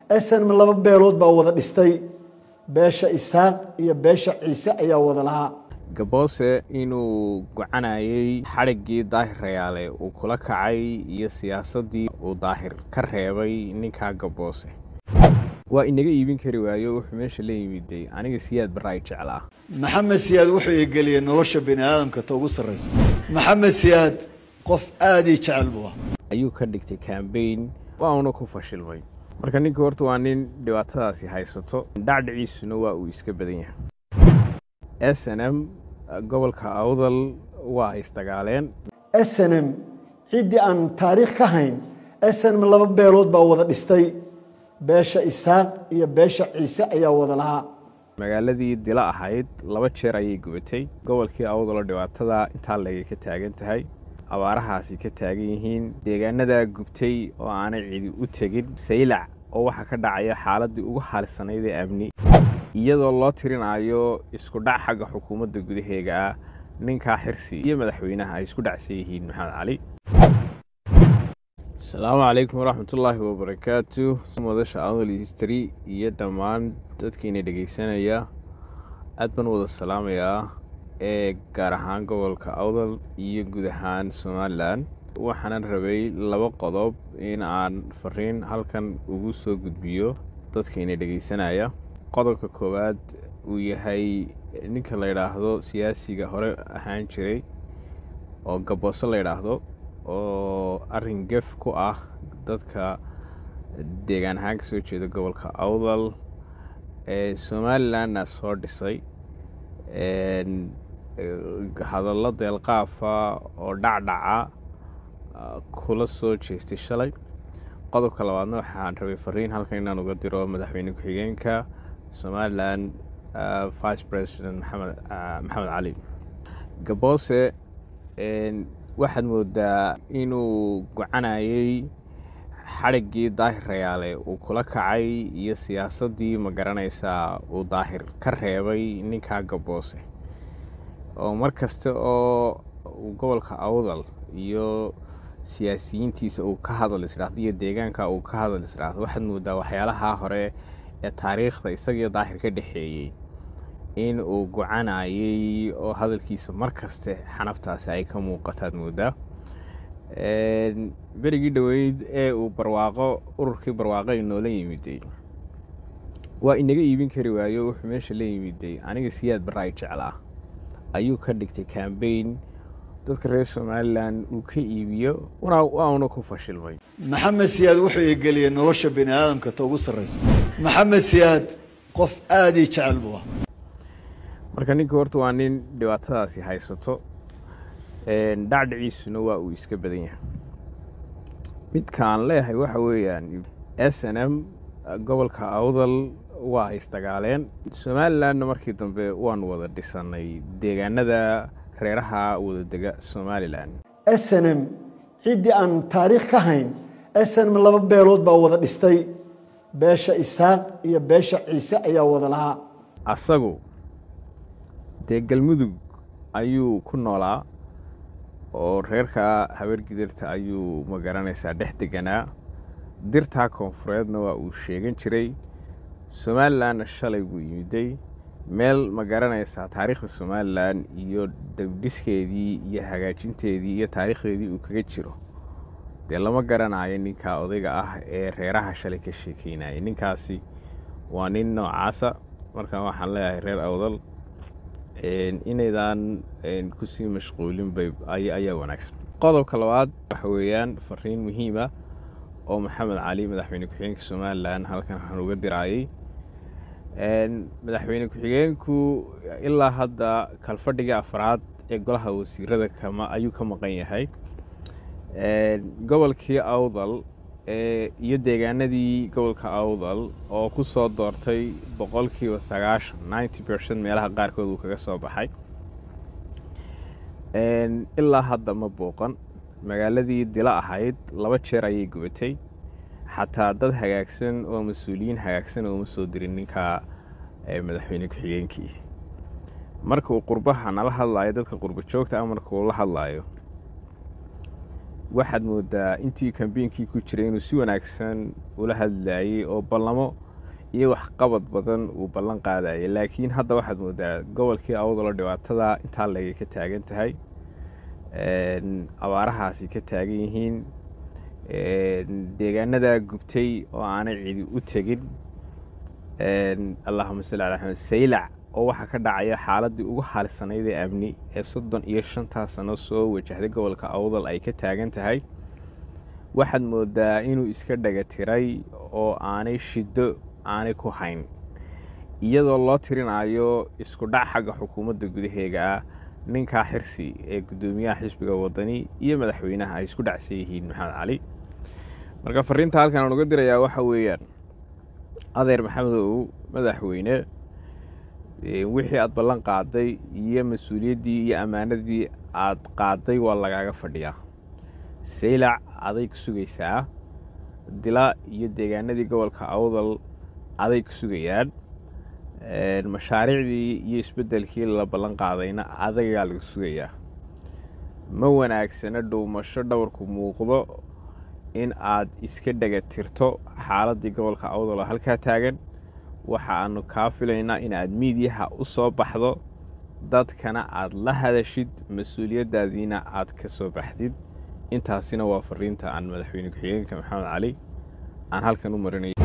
SNM laba beelood baa wada dhistay beesha Isaaq iyo beesha Ciise ayaa wada lahaa Gaboose inuu gocanayay xarigii Daahir Rayaale uu kula kacay iyo siyaasadii uu Daahir ka reebay ninka Gaboose waa inaga iibin kari waayo wuxuu meesha la yimiday aniga Siyaad Barraay jeclaa Maxamed Siyaad wuxuu igeliyay nolosha bini'aadamka ta ugu sareysa Maxamed Siyaad qof aad i jecel buu ayuu ka dhigtay campaign waa uu ku fashilmay marka ninka horta waa nin dhibaatadaasi haysato dhacdhiciisuna waa uu iska badan yahay SNM gobolka Awdal waa istagaaleen SNM cidii aan taariikh ka hayn SNM laba beelood baa wada dhistay beesha Isaaq iyo beesha Ciise ayaa wada lahaa magaaladii dila ahayd laba jeer ayay gubatay gobolkii Awdal dhibaatada inta laga ka taagan tahay abaarahaasi ka taagan yihiin deegaanada gubtay oo aanay cidi u tagin saylac oo waxa ka dhacaya xaaladii ugu xaalsanayd ee amni iyadoo loo tirinayo isku dhac xagga xukuumadda gudaheega ninka xirsi iyo madaxweynaha ay isku dhacsan yihiin Maxamed Cali Assalamu alaykum warahmatullahi wabarakatuh madasha Awdal history iyo dhamaan dadkiina dhageysanaya aad baan wada salaamayaa ee gaar ahaan gobolka Awdal iyo guud ahaan Soomaaliland waxaan rabay laba qodob in aan fariin halkan ugu soo gudbiyo dadkiina dhageysanaya qodobka koowaad uu yahay ninka la yiraahdo siyaasiga hore ahaan jiray oo Gaboose la yiraahdo oo arrin gaf ku ah dadka deegaan ahaan ka soo jeeda gobolka Awdal ee Soomaaliland soo dhisay hadallo deelqaafa oo dhacdhaca kula soo jeestay shalay qodobka labaadna waxaan rabay fariin halkan inaan uga diro madaxweyne ku-xigeenka Soomaaliland Vice President Maxamed Cali Gaboose waxaad moodaa inuu gocanayay xarigii Daahir Rayaale uu kula kacay iyo siyaasadii ma garanaysaa uu Daahir ka reebay ninka Gaboose oo markasta oo gobolka Awdal iyo siyaasiyiintiisa uu ka hadlaysay iyo deegaanka uu ka hadlaysay waxaad moodaa waxyaalaha hore ee taariikhda isaga Daahir ka dhaxeeyay in uu gocanayay oo hadalkiisa markasta xanaftaasi ay ka muuqataan moodaa berigii dhaweyd ee uu barwaaqo ururkii barwaaqo inoola yimiday waa inaga iibin kari waayo wuxuu meesha la yimiday aniga Siyaad Barraay jeclaa ayuu ka dhigtay campaign dadka reer Soomaaliland uu ka iibiyo waa uu ku fashilmay Maxamed Siyaad wuxuu igeliyay nolosha bini'aadamka ta ugu sareysa Maxamed Siyaad qof aad i jecel buu marka ninka horta waa nin dhibaatadaasi haysato dhacdhiciisuna waa uu iska badan yahay midkaan leeyahay waxa weeyaan SNM gobolka Awdal waa istagaaleen Soomaaliland markii dambe waan wada dhisanay deegaanada reeraha wada dega Soomaaliland SNM cidii aan taariikh ka hayn SNM laba beelood baa wada dhistay beesha Isaaq iyo beesha Ciise ayaa wada lahaa asagu Galmudug ayuu ku noolaa oo reerka habargidirta ayuu ma garanaysaa dhex deganaa dirta koonfureedna waa uu sheegan jiray Soomaaliland shalay buu yimiday meel ma garanaysaa taariikhda Soomaaliland iyo dabdiskeedii iyo hagaajinteedii iyo taariikhdeedii uu kaga jiro lama garanayo ninka odayga ah ee reeraha shalay ka sheekeynay ninkaasi waa nin noocaasa marka waxaan leeyahay reer Awdal inaydan ku sii mashquulin bay ayaa wanaagsan qodobka labaad waxa weeyaan fariin muhiim ah oo Maxamed Cali madaxweyne ku-xigeenka Soomaaliland halkan waxaan uga dirayay madaxweyne ku-xigeenku ilaa hadda kalfadhiga afraad ee golaha wasiirada ayuu ka maqan yahay gobolkii Awdal iyo deegaanadii gobolka Awdal oo ku soo doortay 90% meelaha qaarkood uu kaga soo baxay ilaa hadda ma booqan magaaladii dila ahayd laba jeer ayay gubatay xataa dad hagaagsan oo mas'uuliyiin hagaagsan oo soo dirin ninka madaxweyne ku-xigeenkii marka uu qurbaha nala hadlayo dadka qurba joogta marka uu la hadlayo waxaad moodaa intii kambiinkii ku jiray inuu si wanaagsan ula hadlayay oo ballamo iyo waxqabad badan uu ballan qaadayay, laakiin hadda waxaad moodaa gobolkii awdal dhibaatada intaa laga ka taagan tahay, abaarahaasi ka taagan yihiin, deegaanada gubtay oo aanay cidi u tegin, allahuma salli calaa maxamed, saylac oo waxaa ka dhacaya xaaladii ugu haalisanayd ee amni ee 35 sano soo wajahday gobolka awdal ay ka taagan tahay. waxaad moodaa inuu iska dhaga tiray oo aanay shiddo aanay ku hayn, iyadoo loo tirinayo isku dhac xagga xukuumadda gudaheega ah. ninkaa xirsi ee guddoomiyaha xisbiga wadani iyo madaxweynaha ay isku dhacsan yihiin maxamed cali. marka fariinta halkan aan uga dirayaa waxa weeyaan, adeer maxamedow madaxweyne, wixii aad ballan qaaday iyo mas-uuliyaddii iyo ammaanadii aad qaaday waa lagaaga fadhiyaa. saylac aday ku sugaysaa, dila iyo deegaanadii gobolka awdal aday ku sugayaan, mashaariicdii iyo isbeddelkii la ballan qaadayna adagaa laga sugayaa. ma wanaagsana dhuumasho dhabarku muuqdo in aad iska dhaga tirto xaaladdii gobolka awdal oo halkaa taagan. waxa aanu kaa filaynaa in aad miidiyaha u soo baxdo, dadkana aad la hadashid, mas-uuliyaddaadiina aad ka soo baxdid. intaasina waa fariinta aan madaxweyne ku-xigeenka maxamed cali aan halkan u marinayo.